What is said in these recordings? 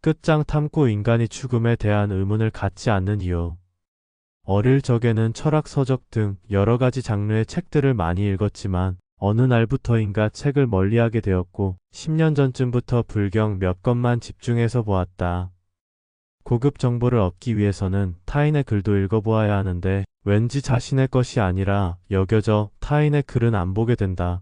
끝장 탐구 인간이 죽음에 대한 의문을 갖지 않는 이유. 어릴 적에는 철학 서적 등 여러 가지 장르의 책들을 많이 읽었지만 어느 날부터인가 책을 멀리하게 되었고 10년 전쯤부터 불경 몇 권만 집중해서 보았다. 고급 정보를 얻기 위해서는 타인의 글도 읽어보아야 하는데 왠지 자신의 것이 아니라 여겨져 타인의 글은 안 보게 된다.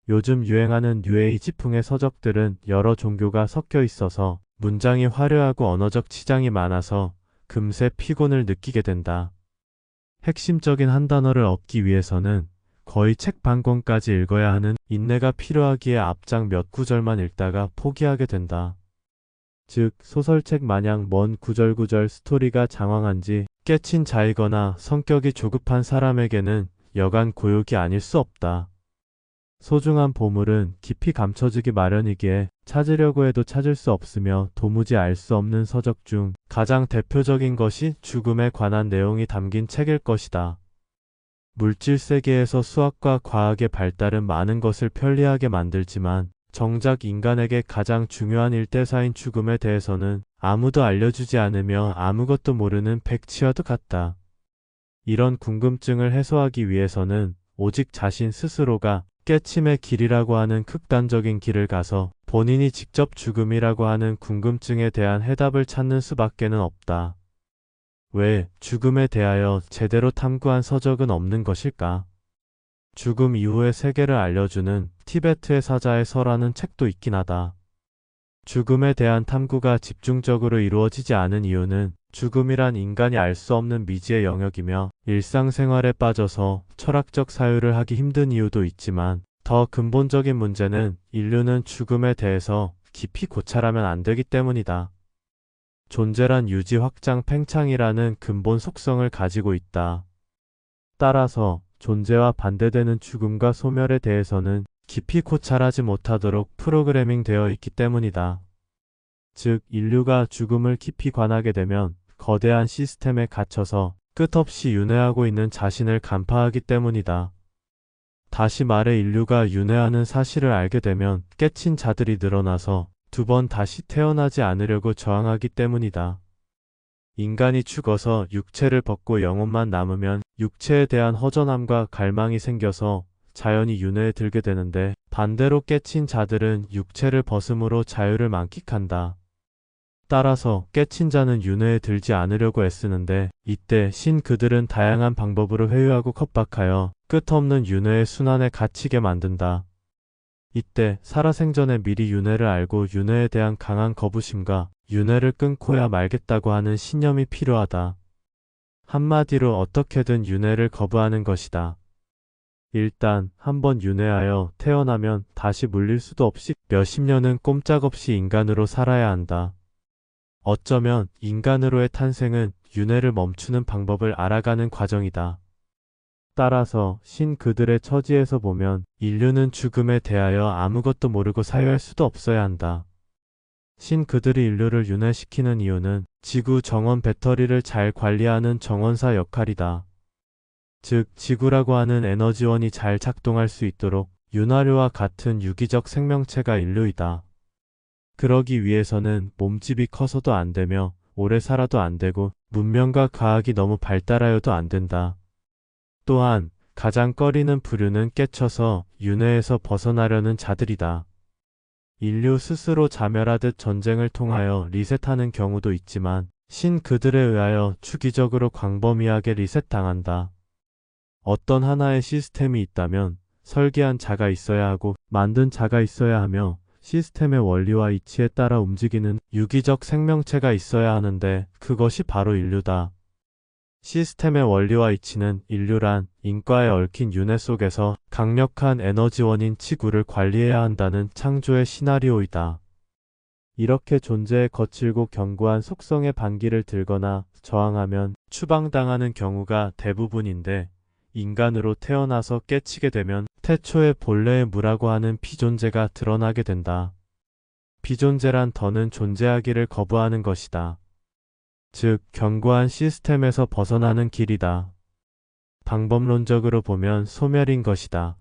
요즘 유행하는 뉴에이지풍의 서적들은 여러 종교가 섞여 있어서 문장이 화려하고 언어적 치장이 많아서 금세 피곤을 느끼게 된다. 핵심적인 한 단어를 얻기 위해서는 거의 책 반 권까지 읽어야 하는 인내가 필요하기에 앞장 몇 구절만 읽다가 포기하게 된다. 즉 소설책 마냥 먼 구절구절 스토리가 장황한지 깨친 자이거나 성격이 조급한 사람에게는 여간 고역이 아닐 수 없다. 소중한 보물은 깊이 감춰지기 마련이기에 찾으려고 해도 찾을 수 없으며 도무지 알 수 없는 서적 중 가장 대표적인 것이 죽음에 관한 내용이 담긴 책일 것이다. 물질 세계에서 수학과 과학의 발달은 많은 것을 편리하게 만들지만 정작 인간에게 가장 중요한 일대사인 죽음에 대해서는 아무도 알려주지 않으며 아무것도 모르는 백치와도 같다. 이런 궁금증을 해소하기 위해서는 오직 자신 스스로가 깨침의 길이라고 하는 극단적인 길을 가서 본인이 직접 죽음이라고 하는 궁금증에 대한 해답을 찾는 수밖에는 없다. 왜 죽음에 대하여 제대로 탐구한 서적은 없는 것일까? 죽음 이후의 세계를 알려주는 티베트의 사자의 서라는 책도 있긴 하다. 죽음에 대한 탐구가 집중적으로 이루어지지 않은 이유는 죽음이란 인간이 알 수 없는 미지의 영역이며 일상생활에 빠져서 철학적 사유를 하기 힘든 이유도 있지만 더 근본적인 문제는 인류는 죽음에 대해서 깊이 고찰하면 안 되기 때문이다. 존재란 유지 확장 팽창이라는 근본 속성을 가지고 있다. 따라서 존재와 반대되는 죽음과 소멸에 대해서는 깊이 고찰하지 못하도록 프로그래밍 되어 있기 때문이다. 즉 인류가 죽음을 깊이 관하게 되면 거대한 시스템에 갇혀서 끝없이 윤회하고 있는 자신을 간파하기 때문이다. 다시 말해 인류가 윤회하는 사실을 알게 되면 깨친 자들이 늘어나서 두 번 다시 태어나지 않으려고 저항하기 때문이다. 인간이 죽어서 육체를 벗고 영혼만 남으면 육체에 대한 허전함과 갈망이 생겨서 자연히 윤회에 들게 되는데 반대로 깨친 자들은 육체를 벗음으로 자유를 만끽한다. 따라서 깨친 자는 윤회에 들지 않으려고 애쓰는데 이때 신 그들은 다양한 방법으로 회유하고 겁박하여 끝없는 윤회의 순환에 갇히게 만든다. 이때 살아생전에 미리 윤회를 알고 윤회에 대한 강한 거부심과 윤회를 끊고야 말겠다고 하는 신념이 필요하다. 한마디로 어떻게든 윤회를 거부하는 것이다. 일단 한번 윤회하여 태어나면 다시 물릴 수도 없이 몇십 년은 꼼짝없이 인간으로 살아야 한다. 어쩌면 인간으로의 탄생은 윤회를 멈추는 방법을 알아가는 과정이다. 따라서 신 그들의 처지에서 보면 인류는 죽음에 대하여 아무것도 모르고 사유할 수도 없어야 한다. 신 그들이 인류를 윤회시키는 이유는 지구 정원 배터리를 잘 관리하는 정원사 역할이다. 즉 지구라고 하는 에너지원이 잘 작동할 수 있도록 윤활유와 같은 유기적 생명체가 인류이다. 그러기 위해서는 몸집이 커서도 안 되며 오래 살아도 안 되고 문명과 과학이 너무 발달하여도 안 된다. 또한 가장 꺼리는 부류는 깨쳐서 윤회에서 벗어나려는 자들이다. 인류 스스로 자멸하듯 전쟁을 통하여 리셋하는 경우도 있지만 신 그들에 의하여 주기적으로 광범위하게 리셋당한다. 어떤 하나의 시스템이 있다면 설계한 자가 있어야 하고 만든 자가 있어야 하며 시스템의 원리와 이치에 따라 움직이는 유기적 생명체가 있어야 하는데 그것이 바로 인류다. 시스템의 원리와 이치는 인류란 인과에 얽힌 윤회 속에서 강력한 에너지원인 지구를 관리해야 한다는 창조의 시나리오이다. 이렇게 존재의 거칠고 견고한 속성의 반기를 들거나 저항하면 추방당하는 경우가 대부분인데 인간으로 태어나서 깨치게 되면 태초의 본래의 무라고 하는 비존재가 드러나게 된다. 비존재란 더는 존재하기를 거부하는 것이다. 즉 견고한 시스템에서 벗어나는 길이다. 방법론적으로 보면 소멸인 것이다.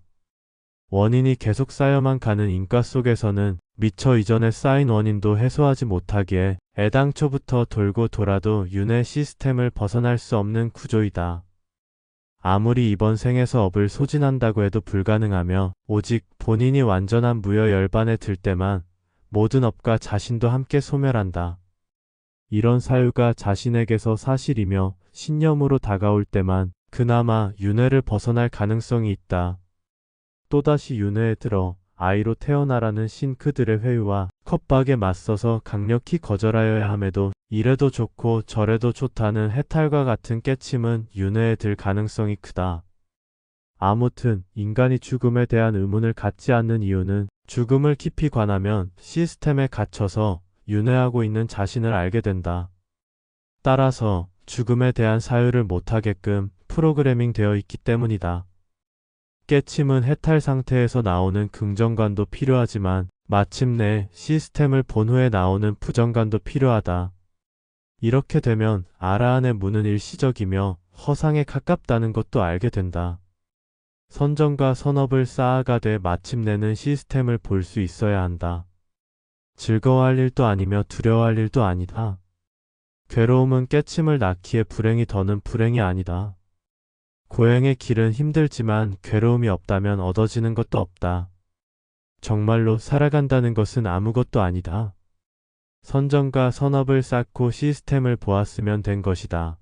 원인이 계속 쌓여만 가는 인과 속에서는 미처 이전에 쌓인 원인도 해소하지 못하기에 애당초부터 돌고 돌아도 윤회 시스템을 벗어날 수 없는 구조이다. 아무리 이번 생에서 업을 소진한다고 해도 불가능하며 오직 본인이 완전한 무여 열반에 들 때만 모든 업과 자신도 함께 소멸한다. 이런 사유가 자신에게서 사실이며 신념으로 다가올 때만 그나마 윤회를 벗어날 가능성이 있다. 또다시 윤회에 들어 아이로 태어나라는 신크들의 회유와 컵박에 맞서서 강력히 거절하여야 함에도 이래도 좋고 저래도 좋다는 해탈과 같은 깨침은 윤회에 들 가능성이 크다. 아무튼 인간이 죽음에 대한 의문을 갖지 않는 이유는 죽음을 깊이 관하면 시스템에 갇혀서 윤회하고 있는 자신을 알게 된다. 따라서 죽음에 대한 사유를 못하게끔 프로그래밍 되어 있기 때문이다. 깨침은 해탈 상태에서 나오는 긍정관도 필요하지만 마침내 시스템을 본 후에 나오는 부정관도 필요하다. 이렇게 되면 아라한의 문은 일시적이며 허상에 가깝다는 것도 알게 된다. 선정과 선업을 쌓아가되 마침내는 시스템을 볼 수 있어야 한다. 즐거워할 일도 아니며 두려워할 일도 아니다. 괴로움은 깨침을 낳기에 불행이 더는 불행이 아니다. 고행의 길은 힘들지만 괴로움이 없다면 얻어지는 것도 없다. 정말로 살아간다는 것은 아무것도 아니다. 선정과 선업을 쌓고 시스템을 보았으면 된 것이다.